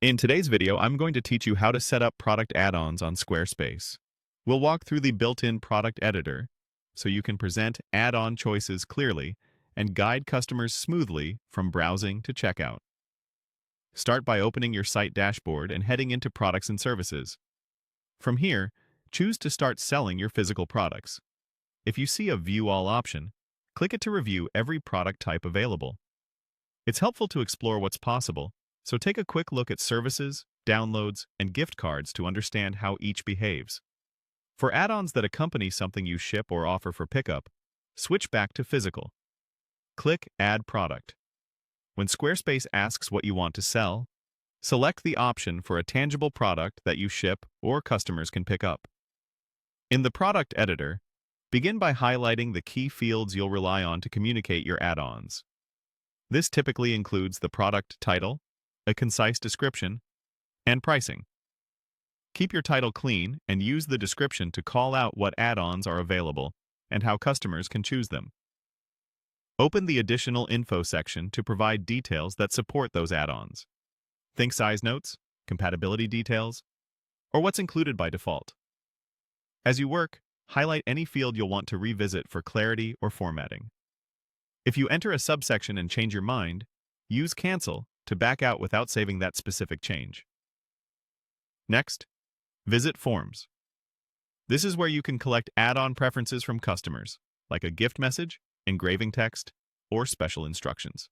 In today's video, I'm going to teach you how to set up product add-ons on Squarespace. We'll walk through the built-in product editor so you can present add-on choices clearly and guide customers smoothly from browsing to checkout. Start by opening your site dashboard and heading into Products and Services. From here, choose to start selling your physical products. If you see a View All option, click it to review every product type available. It's helpful to explore what's possible, so take a quick look at services, downloads, and gift cards to understand how each behaves. For add-ons that accompany something you ship or offer for pickup, switch back to physical. Click Add Product. When Squarespace asks what you want to sell, select the option for a tangible product that you ship or customers can pick up. In the product editor, begin by highlighting the key fields you'll rely on to communicate your add-ons. This typically includes the product title, a concise description, and pricing. Keep your title clean and use the description to call out what add-ons are available and how customers can choose them. Open the Additional Info section to provide details that support those add-ons. Think size notes, compatibility details, or what's included by default. As you work, highlight any field you'll want to revisit for clarity or formatting. If you enter a subsection and change your mind, use Cancel to back out without saving that specific change. Next, visit Forms. This is where you can collect add-on preferences from customers, like a gift message, engraving text, or special instructions.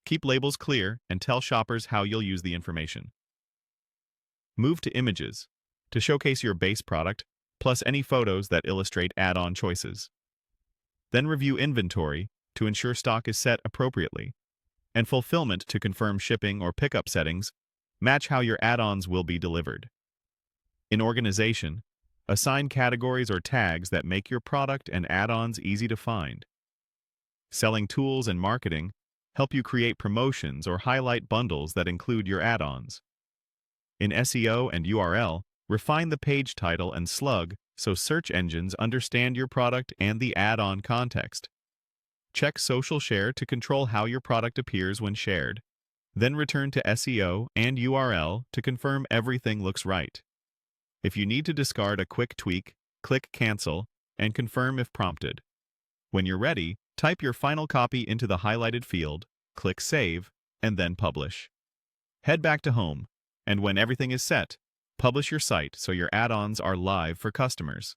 Keep labels clear and tell shoppers how you'll use the information. Move to Images to showcase your base product, plus any photos that illustrate add-on choices. Then review Inventory to ensure stock is set appropriately, and Fulfillment to confirm shipping or pickup settings match how your add-ons will be delivered. In Organization, assign categories or tags that make your product and add-ons easy to find. Selling Tools and Marketing help you create promotions or highlight bundles that include your add-ons. In SEO and URL, refine the page title and slug so search engines understand your product and the add-on context. Check Social Share to control how your product appears when shared. Then return to SEO and URL to confirm everything looks right. If you need to discard a quick tweak, click Cancel and confirm if prompted. When you're ready, type your final copy into the highlighted field, click Save, and then Publish. Head back to Home, and when everything is set, publish your site so your add-ons are live for customers.